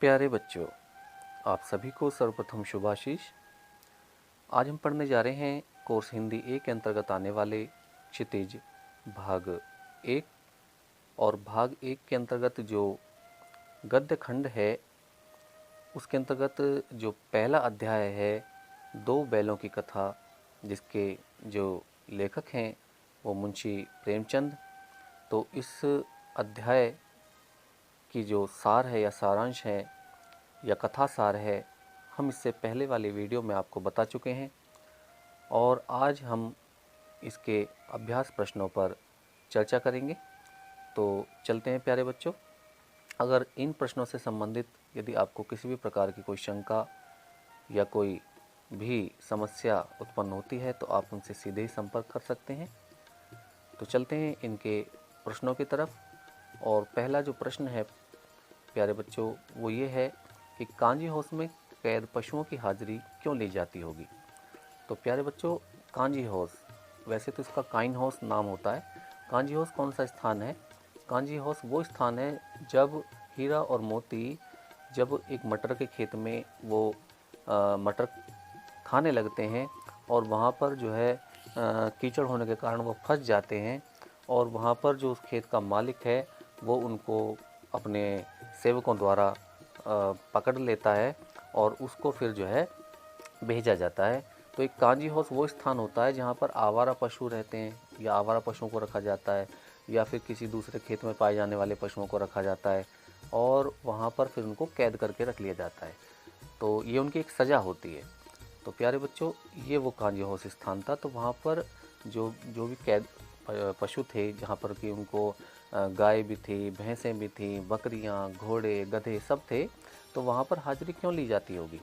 प्यारे बच्चों, आप सभी को सर्वप्रथम शुभाशीष। आज हम पढ़ने जा रहे हैं कोर्स हिंदी 1 के अंतर्गत आने वाले क्षितिज भाग 1 और भाग 1 के अंतर्गत जो गद्य खंड है उसके अंतर्गत जो पहला अध्याय है 2 बैलों की कथा, जिसके जो लेखक हैं वो मुंशी प्रेमचंद। तो इस अध्याय की जो सार है या सारांश है या कथा सार है, हम इससे पहले वाले वीडियो में आपको बता चुके हैं और आज हम इसके अभ्यास प्रश्नों पर चर्चा करेंगे। तो चलते हैं प्यारे बच्चों। अगर इन प्रश्नों से संबंधित यदि आपको किसी भी प्रकार की कोई शंका या कोई भी समस्या उत्पन्न होती है तो आप उनसे सीधे ही संपर्क कर सकते हैं। तो चलते हैं इनके प्रश्नों की तरफ। और पहला जो प्रश्न है प्यारे बच्चों वो ये है कि कांजी हाउस में कैद पशुओं की हाजिरी क्यों ली जाती होगी। तो प्यारे बच्चों, कांजी हाउस, वैसे तो इसका काइन हाउस नाम होता है। कांजी हाउस कौन सा स्थान है? कांजी हाउस वो स्थान है जब हीरा और मोती जब एक मटर के खेत में वो मटर खाने लगते हैं और वहाँ पर जो है कीचड़ होने के कारण वो फंस जाते हैं और वहाँ पर जो उस खेत का मालिक है वो उनको अपने सेवकों द्वारा पकड़ लेता है और उसको फिर जो है भेजा जाता है। तो एक कांजी हाउस वो स्थान होता है जहाँ पर आवारा पशु रहते हैं या आवारा पशुओं को रखा जाता है या फिर किसी दूसरे खेत में पाए जाने वाले पशुओं को रखा जाता है और वहाँ पर फिर उनको कैद करके रख लिया जाता है। तो ये उनकी एक सज़ा होती है। तो प्यारे बच्चों, ये वो कांजी हाउस स्थान था। तो वहाँ पर जो भी कैद पशु थे, जहाँ पर कि उनको गाय भी थी, भैंसें भी थी, बकरियाँ, घोड़े, गधे सब थे, तो वहाँ पर हाजिरी क्यों ली जाती होगी।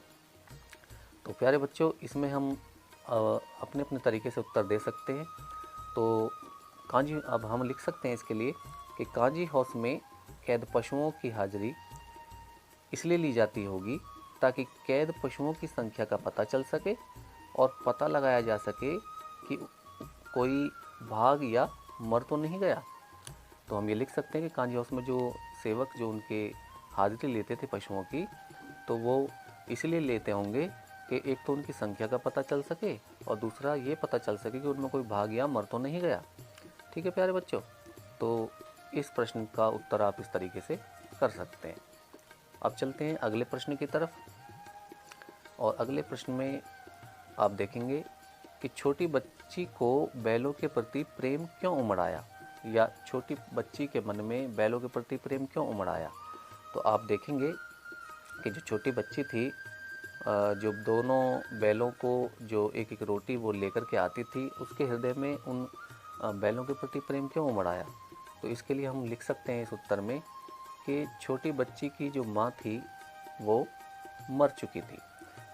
तो प्यारे बच्चों, इसमें हम अपने अपने तरीके से उत्तर दे सकते हैं। तो अब हम लिख सकते हैं इसके लिए कि कांजी हाउस में कैद पशुओं की हाजिरी इसलिए ली जाती होगी ताकि कैद पशुओं की संख्या का पता चल सके और पता लगाया जा सके कि कोई भाग या मर तो नहीं गया। तो हम ये लिख सकते हैं कि कांजी हाउस में जो सेवक जो उनके हाजिरी लेते थे पशुओं की, तो वो इसलिए लेते होंगे कि एक तो उनकी संख्या का पता चल सके और दूसरा ये पता चल सके कि उनमें कोई भाग या मर तो नहीं गया। ठीक है प्यारे बच्चों, तो इस प्रश्न का उत्तर आप इस तरीके से कर सकते हैं। अब चलते हैं अगले प्रश्न की तरफ। और अगले प्रश्न में आप देखेंगे कि छोटी बच्ची को बैलों के प्रति प्रेम क्यों उमड़ आया, या छोटी बच्ची के मन में बैलों के प्रति प्रेम क्यों उमड़ आया। तो आप देखेंगे कि जो छोटी बच्ची थी, जो दोनों बैलों को जो एक एक रोटी वो लेकर के आती थी, उसके हृदय में उन बैलों के प्रति प्रेम क्यों उमड़ आया। तो इसके लिए हम लिख सकते हैं इस उत्तर में कि छोटी बच्ची की जो माँ थी वो मर चुकी थी,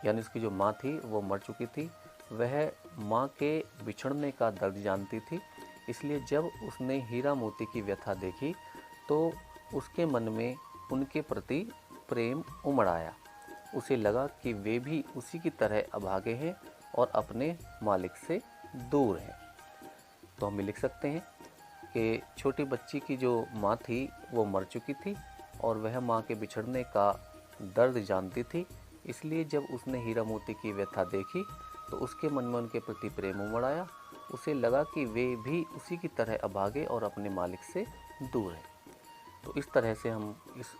यानी उसकी जो माँ थी वो मर चुकी थी। वह माँ के बिछड़ने का दर्द जानती थी, इसलिए जब उसने हीरा मोती की व्यथा देखी तो उसके मन में उनके प्रति प्रेम उमड़ आया। उसे लगा कि वे भी उसी की तरह अभागे हैं और अपने मालिक से दूर हैं। तो हम लिख सकते हैं कि छोटी बच्ची की जो माँ थी वो मर चुकी थी और वह माँ के बिछड़ने का दर्द जानती थी, इसलिए जब उसने हीरा मोती की व्यथा देखी तो उसके मन में उनके प्रति प्रेम उमड़ आया। उसे लगा कि वे भी उसी की तरह अभागे और अपने मालिक से दूर हैं। तो इस तरह से हम इस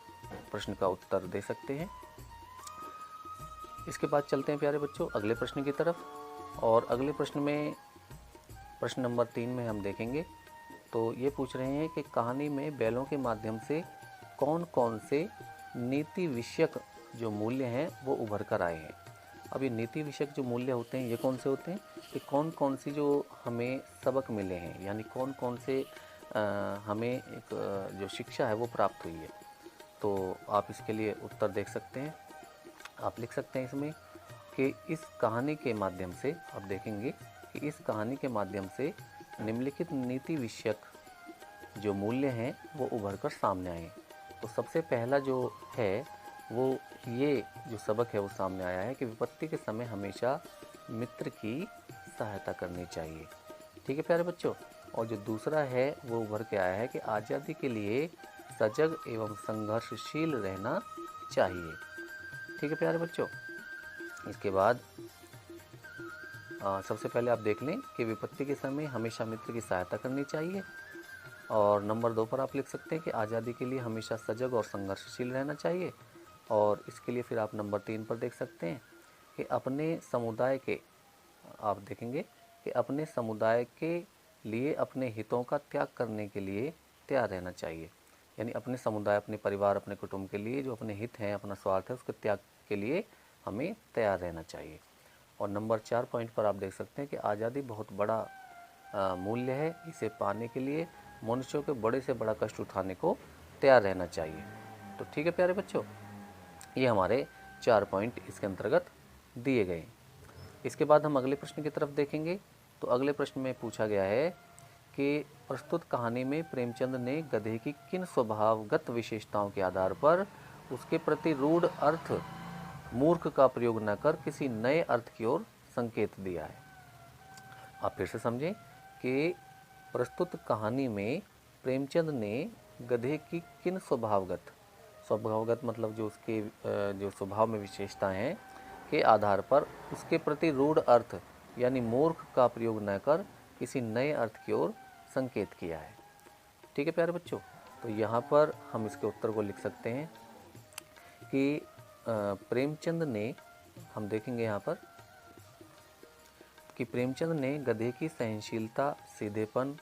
प्रश्न का उत्तर दे सकते हैं। इसके बाद चलते हैं प्यारे बच्चों अगले प्रश्न की तरफ। और अगले प्रश्न में प्रश्न नंबर 3 में हम देखेंगे, तो ये पूछ रहे हैं कि कहानी में बैलों के माध्यम से कौन कौन से नीति विषयक जो मूल्य हैं वो उभर कर आए हैं। अब ये नीति विषयक जो मूल्य होते हैं ये कौन से होते हैं कि कौन कौन सी जो हमें सबक मिले हैं, यानी कौन कौन से हमें एक जो शिक्षा है वो प्राप्त हुई है। तो आप इसके लिए उत्तर देख सकते हैं। आप लिख सकते हैं इसमें कि इस कहानी के माध्यम से आप देखेंगे कि इस कहानी के माध्यम से निम्नलिखित नीति विषयक जो मूल्य हैं वो उभर कर सामने आए। तो सबसे पहला जो है वो ये जो सबक है वो सामने आया है कि विपत्ति के समय हमेशा मित्र की सहायता करनी चाहिए। ठीक है प्यारे बच्चों। और जो दूसरा है वो उभर के आया है कि आज़ादी के लिए सजग एवं संघर्षशील रहना चाहिए। ठीक है प्यारे बच्चों, इसके बाद सबसे पहले आप देख लें कि विपत्ति के समय हमेशा मित्र की सहायता करनी चाहिए। और नंबर 2 पर आप लिख सकते हैं कि आज़ादी के लिए हमेशा सजग और संघर्षशील रहना चाहिए। और इसके लिए फिर आप नंबर 3 पर देख सकते हैं कि अपने समुदाय के, आप देखेंगे कि अपने समुदाय के लिए अपने हितों का त्याग करने के लिए तैयार रहना चाहिए। यानी अपने समुदाय, अपने परिवार, अपने कुटुंब के लिए जो अपने हित हैं, अपना स्वार्थ है, उसके त्याग के लिए हमें तैयार रहना चाहिए। और नंबर 4 पॉइंट पर आप देख सकते हैं कि आज़ादी बहुत बड़ा मूल्य है, इसे पाने के लिए मनुष्यों के बड़े से बड़ा कष्ट उठाने को तैयार रहना चाहिए। तो ठीक है प्यारे बच्चों, ये हमारे 4 पॉइंट इसके अंतर्गत दिए गए। इसके बाद हम अगले प्रश्न की तरफ देखेंगे। तो अगले प्रश्न में पूछा गया है कि प्रस्तुत कहानी में प्रेमचंद ने गधे की किन स्वभावगत विशेषताओं के आधार पर उसके प्रति रूढ़ अर्थ मूर्ख का प्रयोग न कर किसी नए अर्थ की ओर संकेत दिया है। आप फिर से समझें कि प्रस्तुत कहानी में प्रेमचंद ने गधे की किन स्वभावगत मतलब जो उसके जो स्वभाव में विशेषताएं हैं के आधार पर उसके प्रति रूढ़ अर्थ यानी मूर्ख का प्रयोग न कर किसी नए अर्थ की ओर संकेत किया है। ठीक है प्यारे बच्चों, तो यहाँ पर हम इसके उत्तर को लिख सकते हैं कि प्रेमचंद ने, हम देखेंगे यहाँ पर कि प्रेमचंद ने गधे की सहनशीलता, सीधेपन,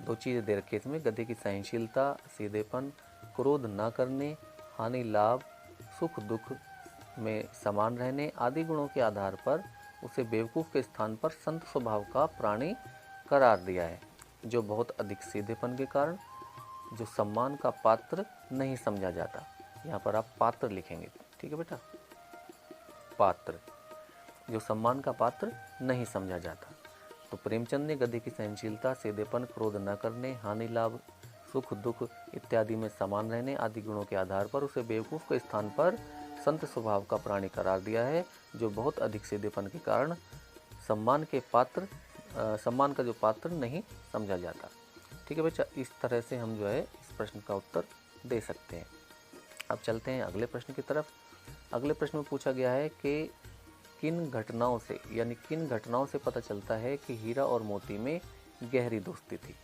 2 चीज़ें दे रखी है इसमें, गधे की सहनशीलता, सीधेपन, क्रोध न करने, हानि लाभ, सुख दुख में समान रहने आदि गुणों के आधार पर उसे बेवकूफ़ के स्थान पर संत स्वभाव का प्राणी करार दिया है, जो बहुत अधिक सीधेपन के कारण जो सम्मान का पात्र नहीं समझा जाता। यहाँ पर आप पात्र लिखेंगे। ठीक है बेटा, पात्र, जो सम्मान का पात्र नहीं समझा जाता। तो प्रेमचंद ने गधे की सहनशीलता, सीधेपन, क्रोध न करने, हानि लाभ, सुख दुख इत्यादि में समान रहने आदि गुणों के आधार पर उसे बेवकूफ़ के स्थान पर संत स्वभाव का प्राणी करार दिया है, जो बहुत अधिक सीधेपन के कारण सम्मान का जो पात्र नहीं समझा जाता। ठीक है बच्चा, इस तरह से हम जो है इस प्रश्न का उत्तर दे सकते हैं। अब चलते हैं अगले प्रश्न की तरफ। अगले प्रश्न में पूछा गया है कि किन घटनाओं से पता चलता है कि हीरा और मोती में गहरी दोस्ती थी।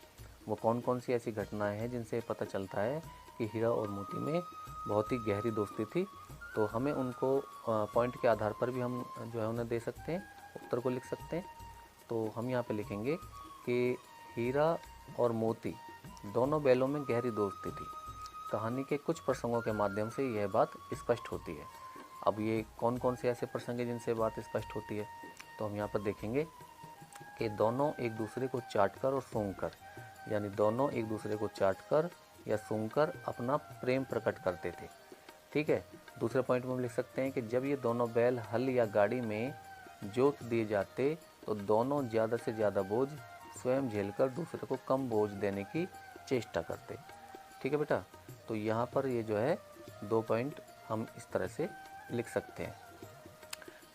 वो कौन कौन सी ऐसी घटनाएं हैं जिनसे पता चलता है कि हीरा और मोती में बहुत ही गहरी दोस्ती थी। तो हमें उनको पॉइंट के आधार पर भी हम जो है उन्हें दे सकते हैं, उत्तर को लिख सकते हैं। तो हम यहाँ पे लिखेंगे कि हीरा और मोती दोनों बैलों में गहरी दोस्ती थी। कहानी के कुछ प्रसंगों के माध्यम से यह बात स्पष्ट होती है। अब ये कौन कौन से ऐसे प्रसंग हैं जिनसे बात स्पष्ट होती है, तो हम यहाँ पर देखेंगे कि दोनों एक दूसरे को चाटकर और सूंघकर, यानी दोनों एक दूसरे को चाटकर या सूंघकर अपना प्रेम प्रकट करते थे। ठीक है, दूसरे पॉइंट में हम लिख सकते हैं कि जब ये दोनों बैल हल या गाड़ी में जोत दिए जाते तो दोनों ज़्यादा से ज़्यादा बोझ स्वयं झेलकर दूसरे को कम बोझ देने की चेष्टा करते। ठीक है बेटा, तो यहाँ पर ये जो है 2 पॉइंट हम इस तरह से लिख सकते हैं।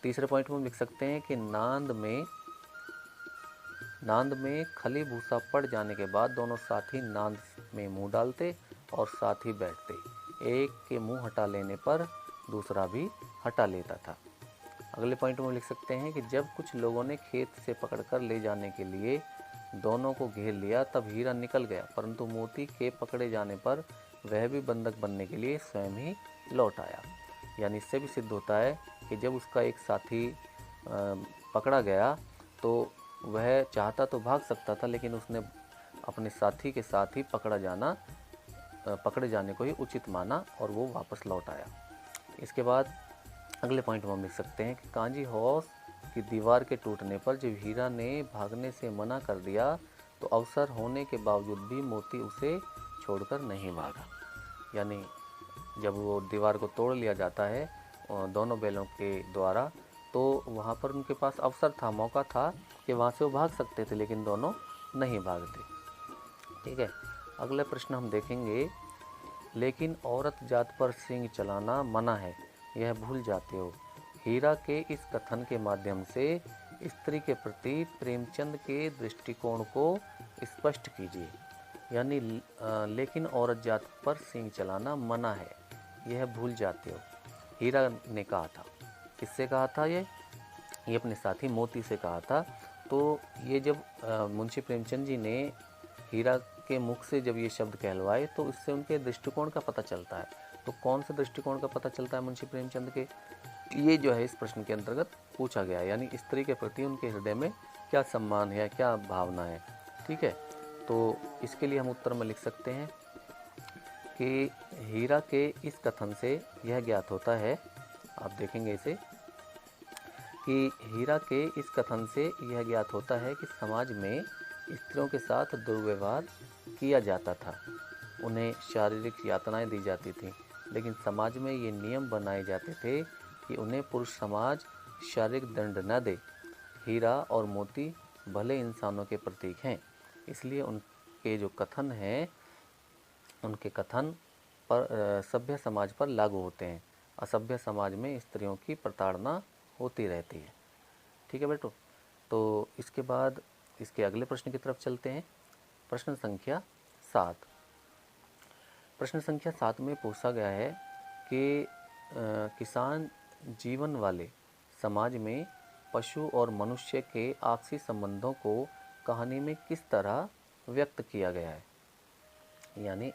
तीसरे पॉइंट में हम लिख सकते हैं कि नांद में खली भूसा पड़ जाने के बाद दोनों साथी नांद में मुंह डालते और साथ ही बैठते। एक के मुंह हटा लेने पर दूसरा भी हटा लेता था। अगले पॉइंट में लिख सकते हैं कि जब कुछ लोगों ने खेत से पकड़कर ले जाने के लिए दोनों को घेर लिया तब हीरा निकल गया, परंतु मोती के पकड़े जाने पर वह भी बंधक बनने के लिए स्वयं ही लौट आया। यानी इससे भी सिद्ध होता है कि जब उसका एक साथी पकड़ा गया तो वह चाहता तो भाग सकता था, लेकिन उसने अपने साथी के साथ ही पकड़े जाने को ही उचित माना और वो वापस लौट आया। इसके बाद अगले पॉइंट में हम लिख सकते हैं कि कांजी हाउस की दीवार के टूटने पर जब हीरा ने भागने से मना कर दिया तो अवसर होने के बावजूद भी मोती उसे छोड़कर नहीं भागा। यानी जब वो दीवार को तोड़ लिया जाता है दोनों बैलों के द्वारा, तो वहाँ पर उनके पास अवसर था, मौका था कि वहाँ से वो भाग सकते थे, लेकिन दोनों नहीं भागते। ठीक है, अगला प्रश्न हम देखेंगे, लेकिन औरत जात पर सींग चलाना मना है, यह भूल जाते हो। हीरा के इस कथन के माध्यम से स्त्री के प्रति प्रेमचंद के दृष्टिकोण को स्पष्ट कीजिए। यानी लेकिन औरत जात पर सींग चलाना मना है, यह भूल जाते हो, हीरा ने कहा था। किससे कहा था ये अपने साथी मोती से कहा था। तो ये जब मुंशी प्रेमचंद जी ने हीरा के मुख से जब ये शब्द कहलवाए तो इससे उनके दृष्टिकोण का पता चलता है। तो कौन से दृष्टिकोण का पता चलता है मुंशी प्रेमचंद के, ये जो है इस प्रश्न के अंतर्गत पूछा गया है। यानी स्त्री के प्रति उनके हृदय में क्या सम्मान है, क्या भावना है। ठीक है, तो इसके लिए हम उत्तर में लिख सकते हैं कि हीरा के इस कथन से यह ज्ञात होता है, आप देखेंगे इसे, कि हीरा के इस कथन से यह ज्ञात होता है कि समाज में स्त्रियों के साथ दुर्व्यवहार किया जाता था, उन्हें शारीरिक यातनाएं दी जाती थीं, लेकिन समाज में ये नियम बनाए जाते थे कि उन्हें पुरुष समाज शारीरिक दंड न दे। हीरा और मोती भले इंसानों के प्रतीक हैं, इसलिए उनके जो कथन हैं उनके कथन पर सभ्य समाज पर लागू होते हैं। असभ्य समाज में स्त्रियों की प्रताड़ना होती रहती है। ठीक है बेटो, तो इसके बाद इसके अगले प्रश्न की तरफ चलते हैं। प्रश्न संख्या 7। प्रश्न संख्या 7 में पूछा गया है कि किसान जीवन वाले समाज में पशु और मनुष्य के आपसी संबंधों को कहानी में किस तरह व्यक्त किया गया है। यानी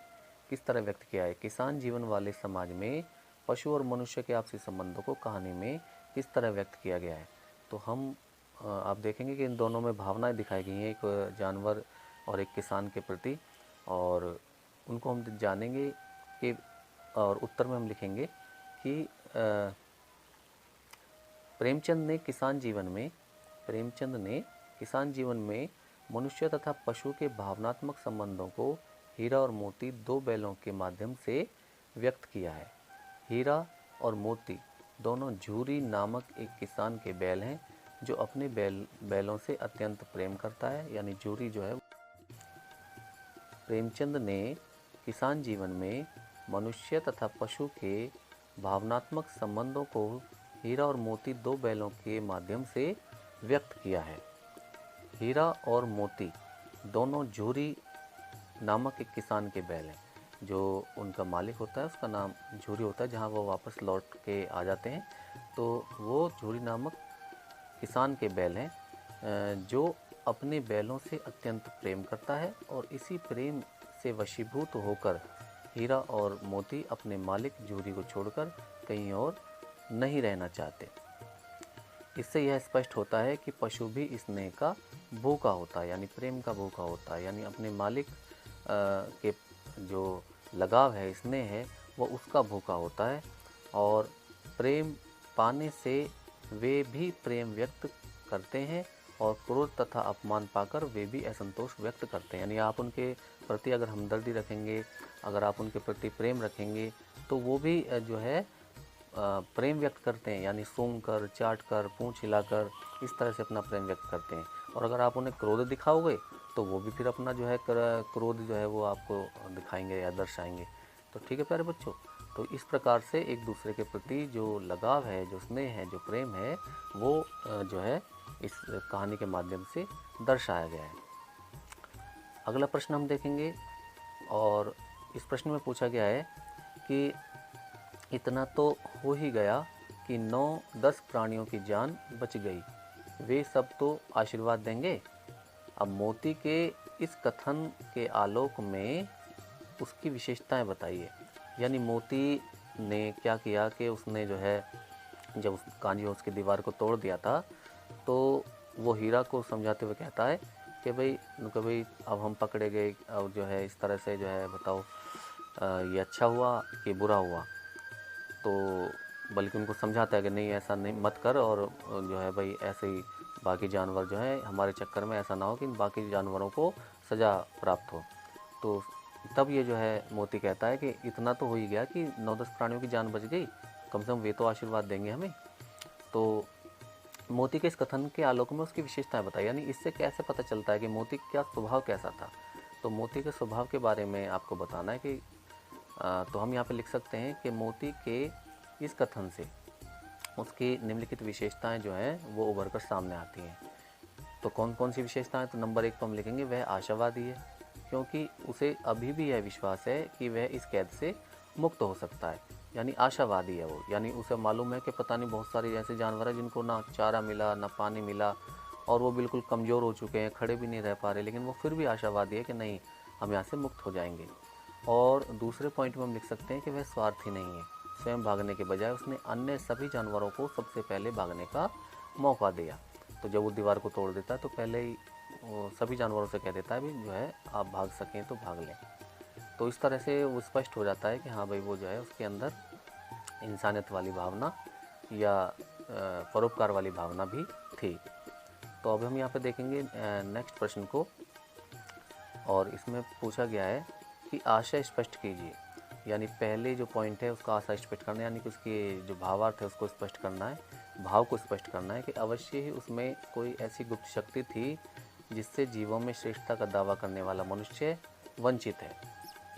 किस तरह व्यक्त किया है, किसान जीवन वाले समाज में पशु और मनुष्य के आपसी संबंधों को कहानी में किस तरह व्यक्त किया गया है। तो हम आप देखेंगे कि इन दोनों में भावनाएं दिखाई गई हैं, एक जानवर और एक किसान के प्रति, और उनको हम जानेंगे कि, और उत्तर में हम लिखेंगे कि प्रेमचंद ने किसान जीवन में मनुष्य तथा पशु के भावनात्मक संबंधों को हीरा और मोती दो बैलों के माध्यम से व्यक्त किया है। हीरा और मोती दोनों झूरी नामक एक किसान के बैल हैं जो अपने बैलों से अत्यंत प्रेम करता है। यानी झूरी जो है, प्रेमचंद ने किसान जीवन में मनुष्य तथा पशु के भावनात्मक संबंधों को हीरा और मोती दो बैलों के माध्यम से व्यक्त किया है। हीरा और मोती दोनों झूरी नामक एक किसान के बैल हैं, जो उनका मालिक होता है उसका नाम झूरी होता है, जहाँ वो वापस लौट के आ जाते हैं। तो वो झूरी नामक किसान के बैल हैं जो अपने बैलों से अत्यंत प्रेम करता है, और इसी प्रेम से वशीभूत होकर हीरा और मोती अपने मालिक झूरी को छोड़कर कहीं और नहीं रहना चाहते। इससे यह स्पष्ट होता है कि पशु भी स्नेह का भूखा होता है, यानी प्रेम का भूखा होता है। यानी अपने मालिक के जो लगाव है, स्नेह है, वो उसका भूखा होता है, और प्रेम पाने से वे भी प्रेम व्यक्त करते हैं, और क्रोध तथा अपमान पाकर वे भी असंतोष व्यक्त करते हैं। यानी आप उनके प्रति अगर हमदर्दी रखेंगे, अगर आप उनके प्रति प्रेम रखेंगे, तो वो भी जो है प्रेम व्यक्त करते हैं, यानी सूंघ कर, चाट कर, पूंछ हिलाकर इस तरह से अपना प्रेम व्यक्त करते हैं। और अगर आप उन्हें क्रोध दिखाओगे तो वो भी फिर अपना जो है क्रोध जो है वो आपको दिखाएंगे या दर्शाएंगे। तो ठीक है प्यारे बच्चों, तो इस प्रकार से एक दूसरे के प्रति जो लगाव है, जो स्नेह है, जो प्रेम है, वो जो है इस कहानी के माध्यम से दर्शाया गया है। अगला प्रश्न हम देखेंगे, और इस प्रश्न में पूछा गया है कि इतना तो हो ही गया कि 9-10 प्राणियों की जान बच गई, वे सब तो आशीर्वाद देंगे। अब मोती के इस कथन के आलोक में उसकी विशेषताएं बताइए। यानी मोती ने क्या किया कि उसने जो है, जब उस कांजी उसकी दीवार को तोड़ दिया था, तो वो हीरा को समझाते हुए कहता है कि भाई अब हम पकड़े गए, और जो है इस तरह से जो है बताओ ये अच्छा हुआ कि बुरा हुआ। तो बल्कि उनको समझाता है कि नहीं, ऐसा नहीं मत कर, और जो है भाई ऐसे ही बाकी जानवर जो है हमारे चक्कर में ऐसा ना हो कि बाकी जानवरों को सज़ा प्राप्त हो। तो तब ये जो है मोती कहता है कि इतना तो हो ही गया कि 9-10 प्राणियों की जान बच गई, कम से कम वे तो आशीर्वाद देंगे हमें। तो मोती के इस कथन के आलोक में उसकी विशेषताएं बताई। यानी इससे कैसे पता चलता है कि मोती का स्वभाव कैसा था। तो मोती के स्वभाव के बारे में आपको बताना है कि तो हम यहाँ पे लिख सकते हैं कि मोती के इस कथन से उसकी निम्नलिखित विशेषताएं जो हैं वो उभर कर सामने आती हैं। तो कौन कौन सी विशेषताएं, तो नंबर 1 पर हम लिखेंगे वह आशावादी है, क्योंकि उसे अभी भी यह विश्वास है कि वह इस कैद से मुक्त हो सकता है, यानी आशावादी है वो। यानी उसे मालूम है कि पता नहीं बहुत सारे ऐसे जानवर हैं जिनको ना चारा मिला ना पानी मिला और वो बिल्कुल कमज़ोर हो चुके हैं, खड़े भी नहीं रह पा रहे, लेकिन वो फिर भी आशावादी है कि नहीं, हम यहाँ से मुक्त हो जाएंगे। और दूसरे पॉइंट में हम लिख सकते हैं कि वह स्वार्थी नहीं है। स्वयं भागने के बजाय उसने अन्य सभी जानवरों को सबसे पहले भागने का मौका दिया। तो जब वो दीवार को तोड़ देता है तो पहले ही वो सभी जानवरों से कह देता है भी जो है आप भाग सकें तो भाग लें। तो इस तरह से वो स्पष्ट हो जाता है कि हाँ भाई वो जो है उसके अंदर इंसानियत वाली भावना या परोपकार वाली भावना भी थी। तो अब हम यहाँ पे देखेंगे नेक्स्ट प्रश्न को, और इसमें पूछा गया है कि आशय स्पष्ट कीजिए। यानी पहले जो पॉइंट है उसका आशय स्पष्ट करना, यानी कि उसके जो भावार्थ है उसको स्पष्ट करना है, भाव को स्पष्ट करना है कि अवश्य ही उसमें कोई ऐसी गुप्त शक्ति थी जिससे जीवों में श्रेष्ठता का दावा करने वाला मनुष्य वंचित है।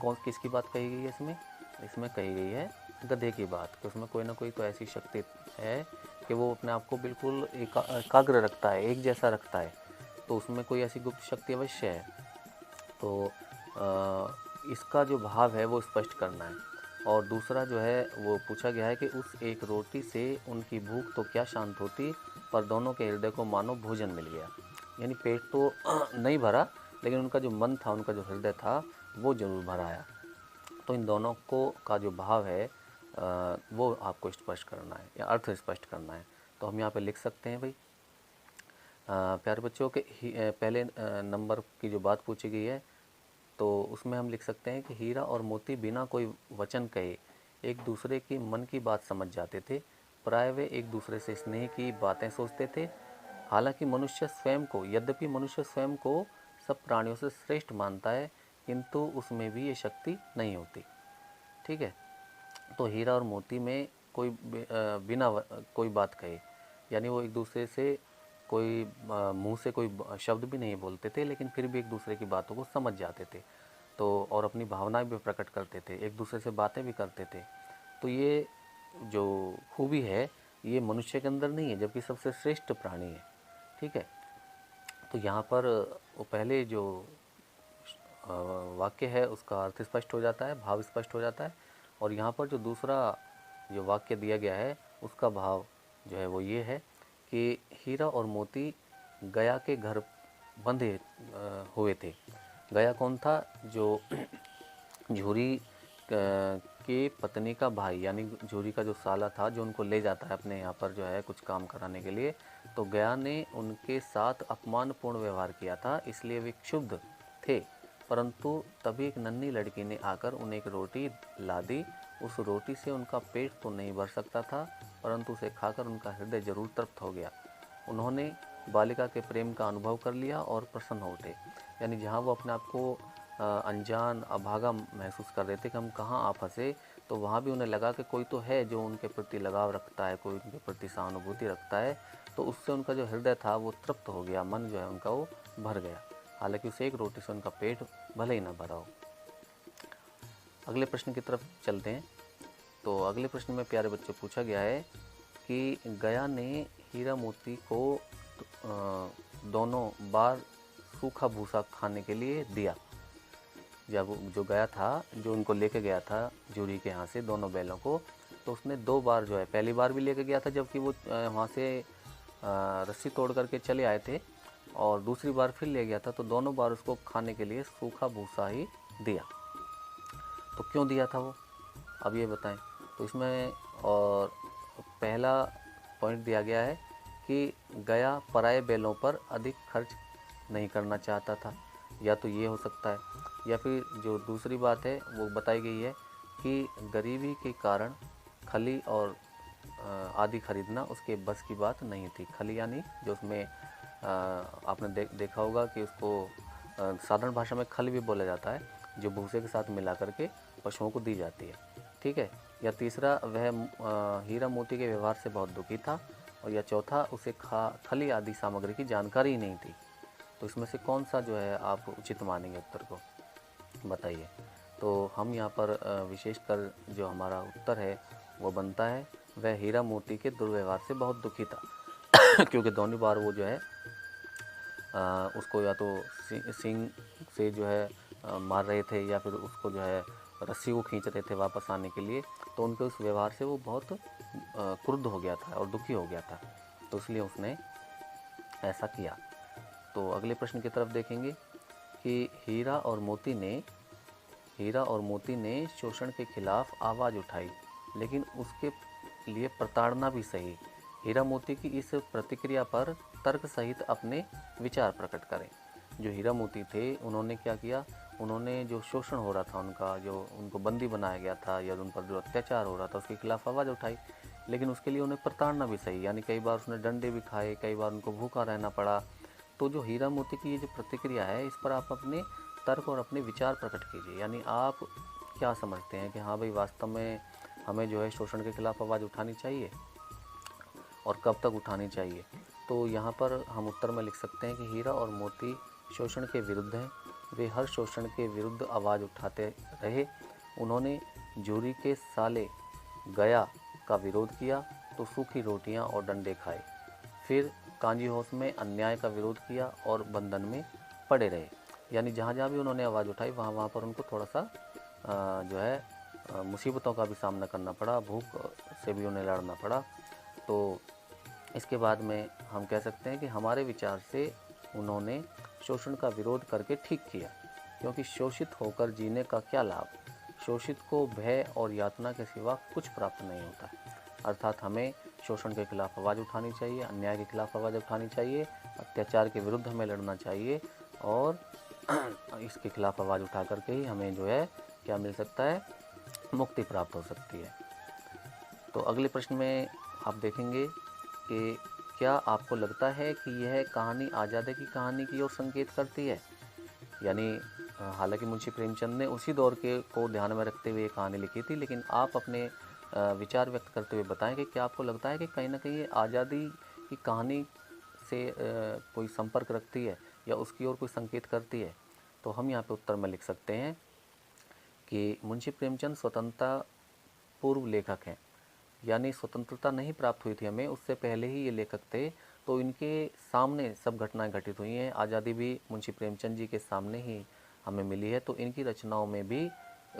कौन किसकी बात कही गई है इसमें? इसमें कही गई है गधे की बात, कि उसमें कोई ना कोई तो ऐसी शक्ति है कि वो अपने आप को बिल्कुल एकाग्र रखता है, एक जैसा रखता है। तो उसमें कोई ऐसी गुप्त शक्ति अवश्य है। तो इसका जो भाव है वो स्पष्ट करना है। और दूसरा जो है वो पूछा गया है कि उस एक रोटी से उनकी भूख तो क्या शांत होती, पर दोनों के हृदय को मानो भोजन मिल गया। यानी पेट तो नहीं भरा, लेकिन उनका जो मन था, उनका जो हृदय था, वो जरूर भरा आया। तो इन दोनों को का जो भाव है वो आपको स्पष्ट करना है या अर्थ स्पष्ट करना है। तो हम यहाँ पे लिख सकते हैं भाई, प्यारे बच्चों के पहले नंबर की जो बात पूछी गई है तो उसमें हम लिख सकते हैं कि हीरा और मोती बिना कोई वचन कहे एक दूसरे की मन की बात समझ जाते थे। प्राय वे एक दूसरे से स्नेह की बातें सोचते थे। हालांकि यद्यपि मनुष्य स्वयं को सब प्राणियों से श्रेष्ठ मानता है, किंतु उसमें भी ये शक्ति नहीं होती। ठीक है, तो हीरा और मोती में कोई बिना कोई बात कहे, यानी वो एक दूसरे से कोई मुंह से कोई शब्द भी नहीं बोलते थे, लेकिन फिर भी एक दूसरे की बातों को समझ जाते थे। तो और अपनी भावनाएं भी प्रकट करते थे, एक दूसरे से बातें भी करते थे। तो ये जो खूबी है ये मनुष्य के अंदर नहीं है, जबकि सबसे श्रेष्ठ प्राणी है। ठीक है, तो यहाँ पर वो पहले जो वाक्य है उसका अर्थ स्पष्ट हो जाता है, भाव स्पष्ट हो जाता है। और यहाँ पर जो दूसरा जो वाक्य दिया गया है उसका भाव जो है वो ये है कि हीरा और मोती गया के घर बंधे हुए थे। गया कौन था? जो झूरी के पत्नी का भाई, यानी झूरी का जो साला था, जो उनको ले जाता है अपने यहाँ पर जो है कुछ काम कराने के लिए। तो गया ने उनके साथ अपमानपूर्ण व्यवहार किया था, इसलिए वे क्षुब्ध थे। परंतु तभी एक नन्ही लड़की ने आकर उन्हें एक रोटी ला दी। उस रोटी से उनका पेट तो नहीं भर सकता था, परंतु उसे खाकर उनका हृदय जरूर तृप्त हो गया। उन्होंने बालिका के प्रेम का अनुभव कर लिया और प्रसन्न हो उठे। यानी जहाँ वो अपने आप को अनजान अभागा महसूस कर रहे थे कि हम कहाँ आ फंसे, तो वहाँ भी उन्हें लगा कि कोई तो है जो उनके प्रति लगाव रखता है, कोई उनके प्रति सहानुभूति रखता है। तो उससे उनका जो हृदय था वो तृप्त हो गया, मन जो है उनका वो भर गया। हालांकि उस एक रोटी से उनका पेट भले ही ना भरा हो। अगले प्रश्न की तरफ चलते हैं। तो अगले प्रश्न में प्यारे बच्चे पूछा गया है कि गया ने हीरा मोती को दोनों बार सूखा भूसा खाने के लिए दिया। जब जो गया था, जो उनको लेके गया था जूरी के यहाँ से दोनों बैलों को, तो उसने 2 बार जो है, पहली बार भी लेके गया था जबकि वो वहाँ से रस्सी तोड़ करके चले आए थे, और दूसरी बार फिर ले गया था, तो दोनों बार उसको खाने के लिए सूखा भूसा ही दिया। तो क्यों दिया था वो, अब ये बताएं। तो इसमें और पहला पॉइंट दिया गया है कि गया पराये बैलों पर अधिक खर्च नहीं करना चाहता था, या तो ये हो सकता है, या फिर जो दूसरी बात है वो बताई गई है कि गरीबी के कारण खली और आदि खरीदना उसके बस की बात नहीं थी। खली यानी जो उसमें आपने देखा होगा कि उसको साधारण भाषा में खल भी बोला जाता है, जो भूसे के साथ मिला करके पशुओं को दी जाती है। ठीक है, या तीसरा वह हीरा मोती के व्यवहार से बहुत दुखी था, और या चौथा उसे खली आदि सामग्री की जानकारी ही नहीं थी। तो इसमें से कौन सा जो है आप उचित मानेंगे उत्तर को, बताइए। तो हम यहाँ पर विशेषकर जो हमारा उत्तर है वो बनता है वह हीरा मोती के दुर्व्यवहार से बहुत दुखी था क्योंकि दोनों बार वो जो है उसको या तो सींग से जो है मार रहे थे, या फिर उसको जो है रस्सी को खींच रहे थे वापस आने के लिए, तो उनके उस व्यवहार से वो बहुत क्रुद्ध हो गया था और दुखी हो गया था, तो इसलिए उसने ऐसा किया। तो अगले प्रश्न की तरफ देखेंगे कि हीरा और मोती ने शोषण के खिलाफ आवाज़ उठाई, लेकिन उसके लिए प्रताड़ना भी सही। हीरा मोती की इस प्रतिक्रिया पर तर्क सहित अपने विचार प्रकट करें। जो हीरा मोती थे, उन्होंने क्या किया, उन्होंने जो शोषण हो रहा था उनका, जो उनको बंदी बनाया गया था या उन पर जो अत्याचार हो रहा था, उसके खिलाफ आवाज़ उठाई, लेकिन उसके लिए उन्हें प्रताड़ना भी सही, यानी कई बार उसने डंडे भी खाए, कई बार उनको भूखा रहना पड़ा। तो जो हीरा मोती की ये जो प्रतिक्रिया है, इस पर आप अपने तर्क और अपने विचार प्रकट कीजिए। यानी आप क्या समझते हैं कि हाँ भाई, वास्तव में हमें जो है शोषण के खिलाफ आवाज़ उठानी चाहिए और कब तक उठानी चाहिए। तो यहाँ पर हम उत्तर में लिख सकते हैं कि हीरा और मोती शोषण के विरुद्ध हैं। वे हर शोषण के विरुद्ध आवाज़ उठाते रहे। उन्होंने जूरी के साले गया का विरोध किया तो सूखी रोटियां और डंडे खाए। फिर कांजी हाउस में अन्याय का विरोध किया और बंधन में पड़े रहे। यानी जहाँ जहाँ भी उन्होंने आवाज़ उठाई, वहाँ वहाँ पर उनको थोड़ा सा जो है मुसीबतों का भी सामना करना पड़ा, भूख से भी उन्हें लड़ना पड़ा। तो इसके बाद में हम कह सकते हैं कि हमारे विचार से उन्होंने शोषण का विरोध करके ठीक किया, क्योंकि शोषित होकर जीने का क्या लाभ। शोषित को भय और यातना के सिवा कुछ प्राप्त नहीं होता। अर्थात हमें शोषण के खिलाफ आवाज़ उठानी चाहिए, अन्याय के खिलाफ आवाज़ उठानी चाहिए, अत्याचार के विरुद्ध हमें लड़ना चाहिए, और इसके खिलाफ आवाज़ उठा करके ही हमें जो है क्या मिल सकता है, मुक्ति प्राप्त हो सकती है। तो अगले प्रश्न में आप देखेंगे कि क्या आपको लगता है कि यह कहानी आज़ादी की कहानी की ओर संकेत करती है। यानी हालांकि मुंशी प्रेमचंद ने उसी दौर के को ध्यान में रखते हुए ये कहानी लिखी थी, लेकिन आप अपने विचार व्यक्त करते हुए बताएं कि क्या आपको लगता है कि कहीं ना कहीं ये आज़ादी की कहानी से कोई संपर्क रखती है या उसकी ओर कोई संकेत करती है। तो हम यहाँ पे उत्तर में लिख सकते हैं कि मुंशी प्रेमचंद स्वतंत्रता पूर्व लेखक हैं, यानी स्वतंत्रता नहीं प्राप्त हुई थी हमें, उससे पहले ही ये लेखक थे। तो इनके सामने सब घटनाएं घटित हुई हैं। आज़ादी भी मुंशी प्रेमचंद जी के सामने ही हमें मिली है, तो इनकी रचनाओं में भी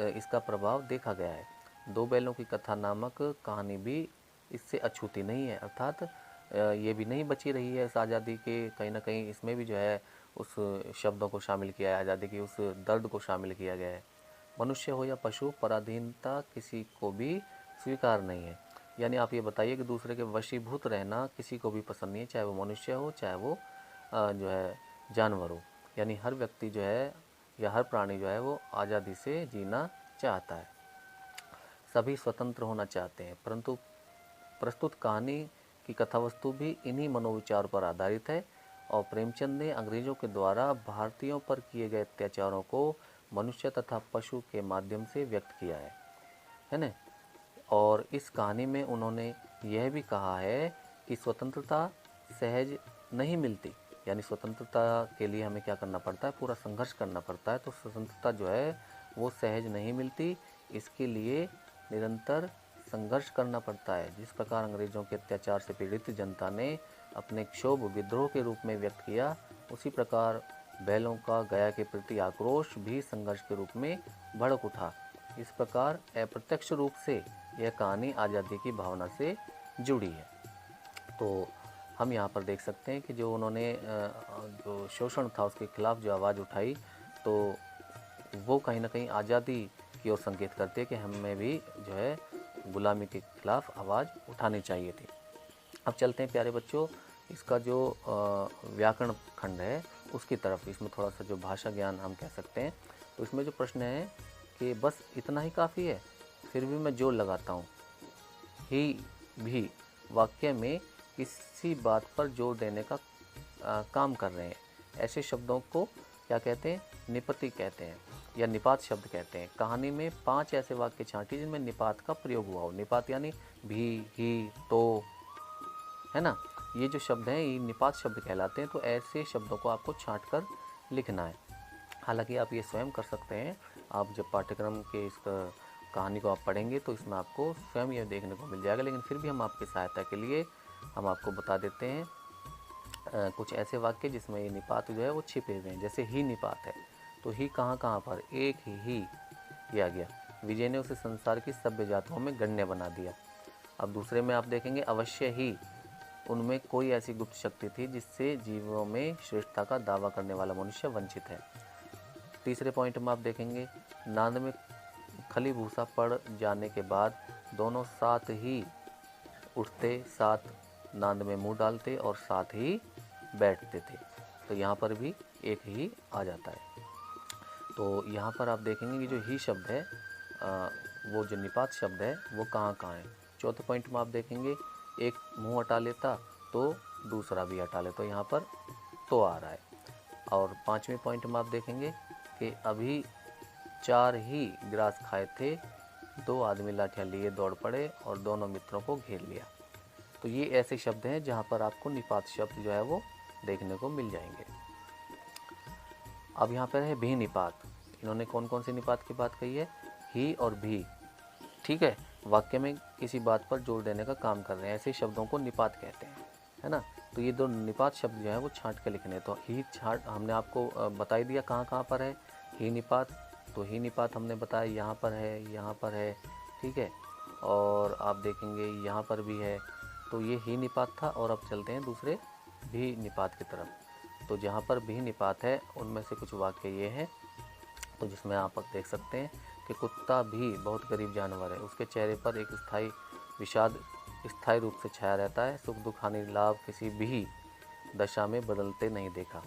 इसका प्रभाव देखा गया है। दो बैलों की कथा नामक कहानी भी इससे अछूती नहीं है, अर्थात ये भी नहीं बची रही है इस आज़ादी के, कहीं ना कहीं इसमें भी जो है उस शब्दों को शामिल किया है, आज़ादी की उस दर्द को शामिल किया गया है। मनुष्य हो या पशु, पराधीनता किसी को भी स्वीकार नहीं है। यानी आप ये बताइए कि दूसरे के वशीभूत रहना किसी को भी पसंद नहीं है, चाहे वो मनुष्य हो, चाहे वो जो है जानवर हो। यानी हर व्यक्ति जो है या हर प्राणी जो है वो आज़ादी से जीना चाहता है, सभी स्वतंत्र होना चाहते हैं। परंतु प्रस्तुत कहानी की कथावस्तु भी इन्हीं मनोविचार पर आधारित है, और प्रेमचंद ने अंग्रेज़ों के द्वारा भारतीयों पर किए गए अत्याचारों को मनुष्य तथा पशु के माध्यम से व्यक्त किया है ना। और इस कहानी में उन्होंने यह भी कहा है कि स्वतंत्रता सहज नहीं मिलती, यानी स्वतंत्रता के लिए हमें क्या करना पड़ता है, पूरा संघर्ष करना पड़ता है। तो स्वतंत्रता जो है वो सहज नहीं मिलती, इसके लिए निरंतर संघर्ष करना पड़ता है। जिस प्रकार अंग्रेज़ों के अत्याचार से पीड़ित जनता ने अपने क्षोभ विद्रोह के रूप में व्यक्त किया, उसी प्रकार बैलों का गया के प्रति आक्रोश भी संघर्ष के रूप में भड़क उठा। इस प्रकार अप्रत्यक्ष रूप से यह कहानी आज़ादी की भावना से जुड़ी है। तो हम यहाँ पर देख सकते हैं कि जो उन्होंने जो शोषण था उसके खिलाफ जो आवाज़ उठाई, तो वो कहीं ना कहीं आज़ादी की ओर संकेत करती है कि हमें भी जो है गुलामी के खिलाफ आवाज़ उठानी चाहिए थी। अब चलते हैं प्यारे बच्चों, इसका जो व्याकरण खंड है उसकी तरफ। इसमें थोड़ा सा जो भाषा ज्ञान हम कह सकते हैं। तो इसमें जो प्रश्न है कि बस इतना ही काफ़ी है, फिर भी मैं जोर लगाता हूँ, ही भी वाक्य में किसी बात पर जोर देने का काम कर रहे हैं। ऐसे शब्दों को क्या कहते हैं, निपति कहते हैं या निपात शब्द कहते हैं। कहानी में 5 ऐसे वाक्य छांटिए जिनमें निपात का प्रयोग हुआ हो। निपात यानी भी, ही, तो, है ना, ये जो शब्द हैं ये निपात शब्द कहलाते हैं। तो ऐसे शब्दों को आपको छांट कर लिखना है। हालांकि आप ये स्वयं कर सकते हैं, आप जब पाठ्यक्रम के इस कहानी को आप पढ़ेंगे तो इसमें आपको स्वयं यह देखने को मिल जाएगा, लेकिन फिर भी हम आपकी सहायता के लिए हम आपको बता देते हैं कुछ ऐसे वाक्य जिसमें ये निपात जो है वो छिपे हुए हैं। जैसे ही निपात है, तो ही कहाँ कहाँ पर, एक ही ये आ गया। विजय ने उसे संसार की सभ्य जातों में गण्य बना दिया। अब दूसरे में आप देखेंगे, अवश्य ही उनमें कोई ऐसी गुप्त शक्ति थी जिससे जीवों में श्रेष्ठता का दावा करने वाला मनुष्य वंचित है। तीसरे पॉइंट में आप देखेंगे, नांद में खली भूसा पड़ जाने के बाद दोनों साथ ही उठते, साथ नांद में मुंह डालते और साथ ही बैठते थे। तो यहाँ पर भी एक ही आ जाता है। तो यहाँ पर आप देखेंगे कि जो ही शब्द है वो जो निपात शब्द है वो कहाँ कहाँ है। चौथे पॉइंट में आप देखेंगे, एक मुंह हटा लेता तो दूसरा भी हटा ले, तो यहाँ पर तो आ रहा है। और पाँचवें पॉइंट में आप देखेंगे कि अभी 4 ही ग्रास खाए थे, 2 आदमी लाठियाँ लिए दौड़ पड़े और दोनों मित्रों को घेर लिया। तो ये ऐसे शब्द हैं जहाँ पर आपको निपात शब्द जो है वो देखने को मिल जाएंगे। अब यहाँ पर है भी निपात। इन्होंने कौन कौन सी निपात की बात कही है? ही और भी, ठीक है, वाक्य में किसी बात पर जोर देने का काम कर रहे हैं, ऐसे शब्दों को निपात कहते हैं, है ना। तो ये 2 निपात शब्द जो है वो छांट के लिखने। तो ही छांट हमने आपको बता ही दिया कहाँ कहाँ पर है ही निपात। तो ही निपात हमने बताया यहाँ पर है, यहाँ पर है, ठीक है, और आप देखेंगे यहाँ पर भी है। तो ये ही निपात था। और अब चलते हैं दूसरे भी निपात की तरफ। तो जहाँ पर भी निपात है उनमें से कुछ वाक्य ये हैं, तो जिसमें आप देख सकते हैं कि कुत्ता भी बहुत गरीब जानवर है, उसके चेहरे पर एक स्थायी विषाद स्थायी रूप से छाया रहता है, सुख दुख हानि लाभ किसी भी दशा में बदलते नहीं देखा।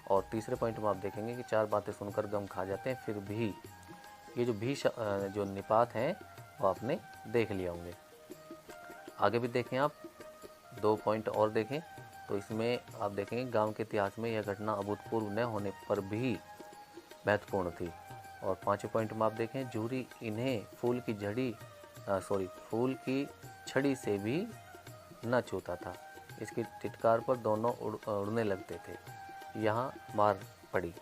और तीसरे पॉइंट में आप देखेंगे कि 4 बातें सुनकर गम खा जाते हैं फिर भी। ये जो भी जो निपात हैं वो आपने देख लिया होंगे। आगे भी देखें आप, 2 पॉइंट और देखें। तो इसमें आप देखेंगे गांव के इतिहास में यह घटना अभूतपूर्व न होने पर भी महत्वपूर्ण थी। और 5वें पॉइंट में आप देखें, जूरी इन्हें फूल की छड़ी से भी न छूता था, इसकी टिटकार पर दोनों उड़ने लगते थे, यहाँ मार पड़ी,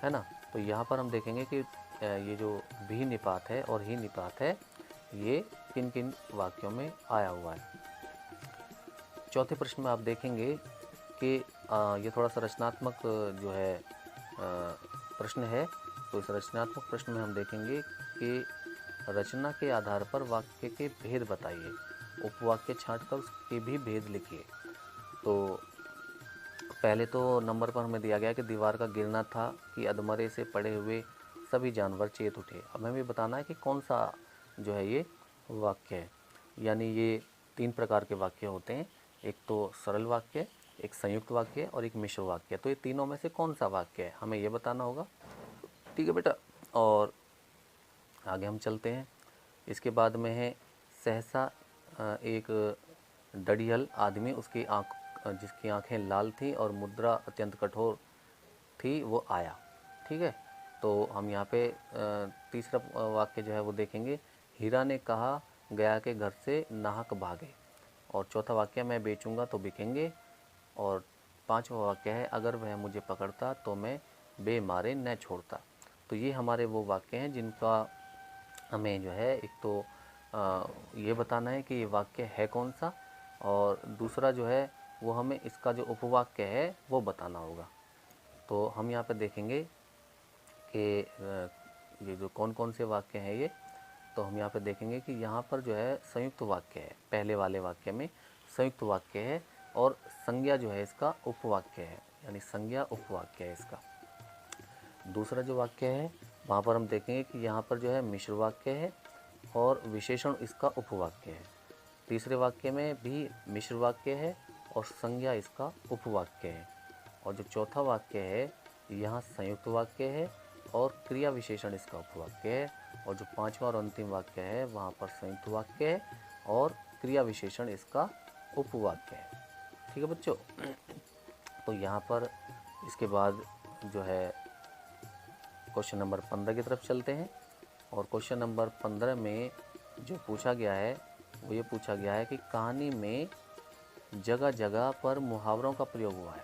है ना। तो यहाँ पर हम देखेंगे कि ये जो भी निपात है और ही निपात है ये किन किन वाक्यों में आया हुआ है। चौथे प्रश्न में आप देखेंगे कि ये थोड़ा सा रचनात्मक जो है प्रश्न है। तो इस रचनात्मक प्रश्न में हम देखेंगे कि रचना के आधार पर वाक्य के भेद बताइए, उपवाक्य छांटकर उसके भी भेद लिखिए। तो पहले तो नंबर पर हमें दिया गया कि दीवार का गिरना था कि अधमरे से पड़े हुए सभी जानवर चेत उठे। अब हमें बताना है कि कौन सा जो है ये वाक्य है। यानी ये 3 प्रकार के वाक्य होते हैं, एक तो सरल वाक्य, एक संयुक्त वाक्य और एक मिश्र वाक्य। तो ये तीनों में से कौन सा वाक्य है हमें ये बताना होगा, ठीक है बेटा। और आगे हम चलते हैं। इसके बाद में है, सहसा एक डढ़ियल आदमी जिसकी आंखें लाल थी और मुद्रा अत्यंत कठोर थी वो आया, ठीक है। तो हम यहाँ पे तीसरा वाक्य जो है वो देखेंगे, हीरा ने कहा गया के घर से नाहक भागे। और चौथा वाक्य, मैं बेचूंगा तो बिकेंगे। और 5वां वाक्य है, अगर वह मुझे पकड़ता तो मैं बेमारे न छोड़ता। तो ये हमारे वो वाक्य हैं जिनका हमें जो है एक तो ये बताना है कि ये वाक्य है कौन सा, और दूसरा जो है वो हमें इसका जो उपवाक्य है वो बताना होगा। तो हम यहाँ पे देखेंगे कि ये जो कौन कौन से वाक्य हैं ये, तो हम यहाँ पे देखेंगे कि यहाँ पर जो है संयुक्त वाक्य है, पहले वाले वाक्य में संयुक्त वाक्य है और संज्ञा जो है इसका उपवाक्य है, यानी संज्ञा उपवाक्य है इसका। दूसरा जो वाक्य है वहाँ पर हम देखेंगे कि यहाँ पर जो है मिश्र वाक्य है और विशेषण इसका उपवाक्य है। तीसरे वाक्य में भी मिश्र वाक्य है और संज्ञा इसका उपवाक्य है। और जो चौथा वाक्य है यहाँ संयुक्त वाक्य है और क्रिया विशेषण इसका उपवाक्य है। और जो 5वां और अंतिम वाक्य है वहाँ पर संयुक्त वाक्य है और क्रिया विशेषण इसका उपवाक्य है, ठीक है बच्चों। तो यहाँ पर इसके बाद जो है क्वेश्चन नंबर 15 की तरफ चलते हैं। और क्वेश्चन नंबर 15 में जो पूछा गया है वो ये पूछा गया है कि कहानी में जगह जगह पर मुहावरों का प्रयोग हुआ है,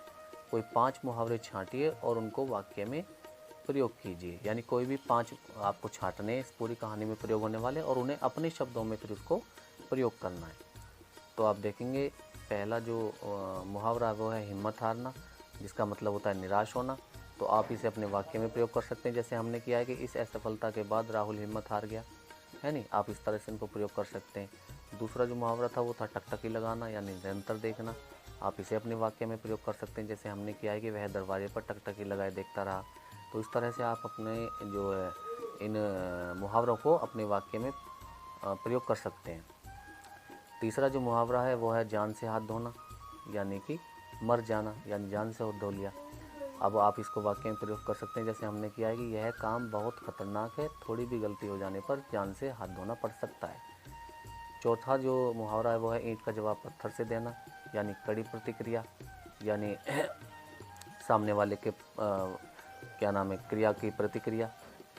कोई 5 मुहावरे छांटिए और उनको वाक्य में प्रयोग कीजिए। यानी कोई भी 5 आपको छांटने इस पूरी कहानी में प्रयोग होने वाले और उन्हें अपने शब्दों में फिर उसको प्रयोग करना है। तो आप देखेंगे पहला जो मुहावरा है वो है हिम्मत हारना, जिसका मतलब होता है निराश होना। तो आप इसे अपने वाक्य में प्रयोग कर सकते हैं, जैसे हमने किया है कि इस असफलता के बाद राहुल हिम्मत हार गया। है नहीं। आप इस तरह से इनको प्रयोग कर सकते हैं। दूसरा जो मुहावरा था वो था टकटकी लगाना यानी निरंतर देखना। आप इसे अपने वाक्य में प्रयोग कर सकते हैं, जैसे हमने किया है कि वह दरवाजे पर टकटकी लगाए देखता रहा। तो इस तरह से आप अपने जो है इन मुहावरों को अपने वाक्य में प्रयोग कर सकते हैं। तीसरा जो मुहावरा है वो है जान से हाथ धोना, यानी कि मर जाना, यानी जान से हाथ धो लिया। अब आप इसको वाक्य में प्रयोग कर सकते हैं, जैसे हमने किया है कि यह काम बहुत खतरनाक है, थोड़ी भी गलती हो जाने पर जान से हाथ धोना पड़ सकता है। चौथा जो मुहावरा है वो है ईंट का जवाब पत्थर से देना, यानी कड़ी प्रतिक्रिया, यानी सामने वाले के क्या नाम है क्रिया की प्रतिक्रिया।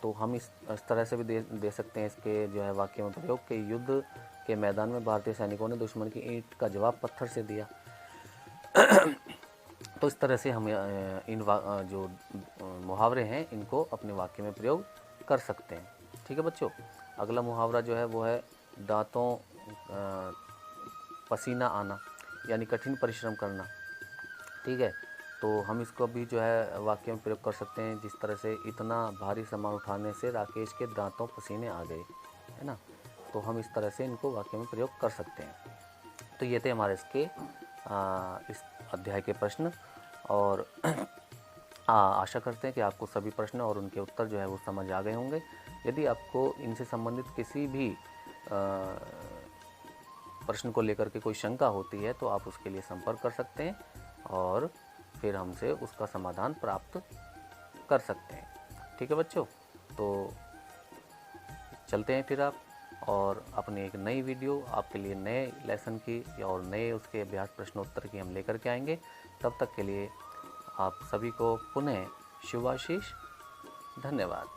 तो हम इस तरह से भी दे सकते हैं इसके जो है वाक्य में प्रयोग कि युद्ध के मैदान में भारतीय सैनिकों ने दुश्मन की ईंट का जवाब पत्थर से दिया। तो इस तरह से हम जो मुहावरे हैं इनको अपने वाक्य में प्रयोग कर सकते हैं। ठीक है बच्चों, अगला मुहावरा जो है वो है दांतों पसीना आना, यानी कठिन परिश्रम करना। ठीक है, तो हम इसको भी जो है वाक्य में प्रयोग कर सकते हैं, जिस तरह से इतना भारी सामान उठाने से राकेश के दांतों पसीने आ गए, है ना। तो हम इस तरह से इनको वाक्य में प्रयोग कर सकते हैं। तो ये थे हमारे इसके इस अध्याय के प्रश्न, और आशा करते हैं कि आपको सभी प्रश्न और उनके उत्तर जो है वो समझ आ गए होंगे। यदि आपको इनसे संबंधित किसी भी प्रश्न को लेकर के कोई शंका होती है तो आप उसके लिए संपर्क कर सकते हैं और फिर हमसे उसका समाधान प्राप्त कर सकते हैं। ठीक है बच्चों, तो चलते हैं फिर आप, और अपनी एक नई वीडियो आपके लिए नए लेसन की और नए उसके अभ्यास प्रश्नोत्तर की हम लेकर के आएंगे। तब तक के लिए आप सभी को पुनः शुभाशीष। धन्यवाद।